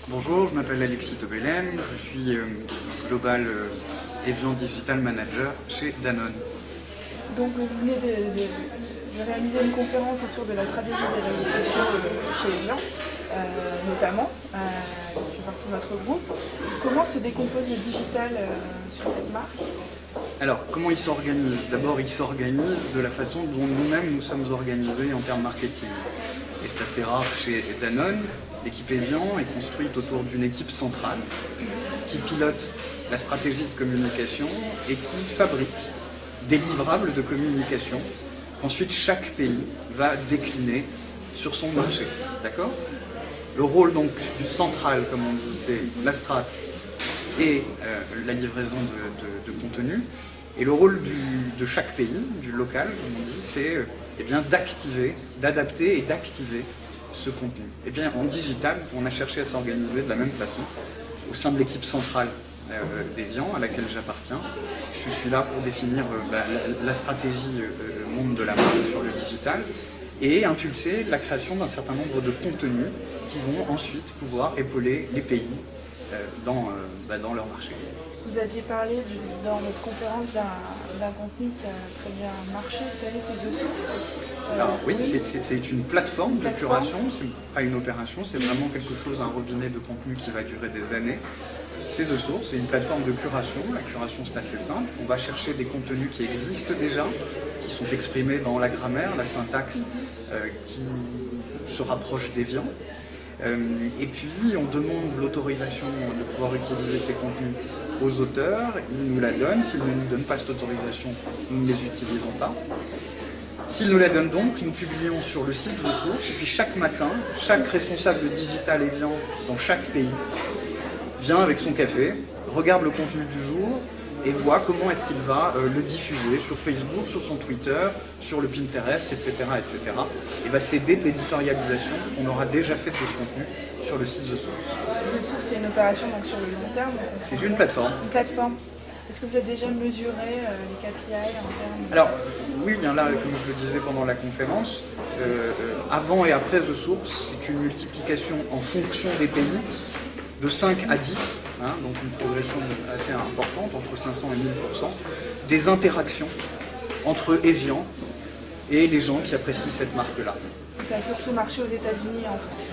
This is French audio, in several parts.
Bonjour, je m'appelle Alexis Tobelen, je suis Global Evian Digital Manager chez Danone. Donc vous venez de réaliser une conférence autour de la stratégie des réseaux sociaux chez Evian, notamment, qui fait partie de notre groupe. Comment se décompose le digital sur cette marque? Alors, comment il s'organise? D'abord, il s'organise de la façon dont nous-mêmes nous sommes organisés en termes marketing. Et c'est assez rare chez Danone. L'équipe Evian est construite autour d'une équipe centrale qui pilote la stratégie de communication et qui fabrique des livrables de communication qu'ensuite chaque pays va décliner sur son marché. D'accord? Le rôle donc du central, comme on dit, c'est la strat et la livraison de contenu. Et le rôle de chaque pays, du local, comme on dit, c'est d'activer, d'adapter et d'activer ce contenu. Et bien en digital, on a cherché à s'organiser de la même façon au sein de l'équipe centrale d'Evian, à laquelle j'appartiens. Je suis là pour définir la stratégie monde de la marque sur le digital et impulser la création d'un certain nombre de contenus qui vont ensuite pouvoir épauler les pays dans leur marché. Vous aviez parlé dans votre conférence d'un contenu qui a très bien marché, c'est The Source. Alors oui, c'est une plateforme de curation, c'est pas une opération, c'est vraiment quelque chose, un robinet de contenu qui va durer des années. C'est The Source, c'est une plateforme de curation. La curation, c'est assez simple. On va chercher des contenus qui existent déjà, qui sont exprimés dans la grammaire, la syntaxe qui se rapproche d'Evian. Et puis, on demande l'autorisation de pouvoir utiliser ces contenus aux auteurs. Ils nous la donnent. S'ils ne nous donnent pas cette autorisation, nous ne les utilisons pas. S'ils nous la donnent donc, nous publions sur le site The Source. Et puis, chaque matin, chaque responsable digital Evian dans chaque pays vient avec son café, regarde le contenu du jour et voit comment est-ce qu'il va le diffuser sur Facebook, sur son Twitter, sur le Pinterest, etc. Et va s'aider de l'éditorialisation qu'on aura déjà faite de ce contenu sur le site The Source. The Source, c'est une opération donc, sur le long terme. C'est une plateforme. Une plateforme. Est-ce que vous avez déjà mesuré les KPI en termes... Alors, oui, bien là, comme je le disais pendant la conférence, avant et après The Source, c'est une multiplication en fonction des pays de 5 à 10, donc une progression assez importante, entre 500 et 1000%, des interactions entre Evian et les gens qui apprécient cette marque-là. Ça a surtout marché aux États-Unis et en France.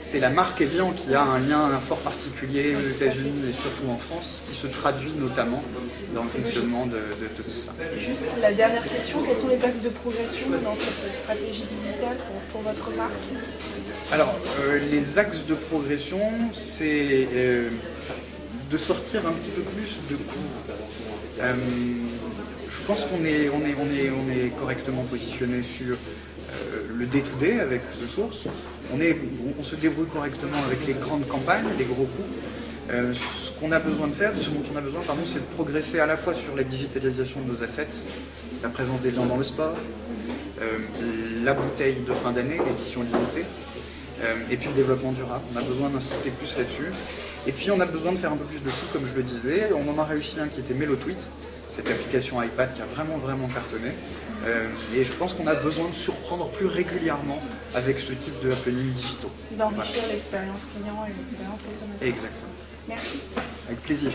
C'est la marque Evian qui a un lien fort particulier aux États-Unis et surtout en France, qui se traduit notamment dans le fonctionnement de tout ça. Juste la dernière question, quels sont les axes de progression dans cette stratégie digitale pour votre marque? Alors, les axes de progression, c'est de sortir un petit peu plus de coûts. Je pense qu'on est correctement positionné sur le day-to-day avec The Source. On se débrouille correctement avec les grandes campagnes, les gros coûts. Ce qu'on a besoin de faire, ce dont on a besoin, c'est de progresser à la fois sur la digitalisation de nos assets, la présence des viandes dans le sport, la bouteille de fin d'année, l'édition limitée, et puis le développement durable. On a besoin d'insister plus là-dessus. Et puis on a besoin de faire un peu plus de coûts, comme je le disais. On en a réussi un qui était MeloTweet, cette application iPad qui a vraiment cartonné. Et je pense qu'on a besoin de surprendre plus régulièrement avec ce type de happening digitaux. D'enrichir l'expérience client et l'expérience consommateur. Exactement. Merci. Avec plaisir.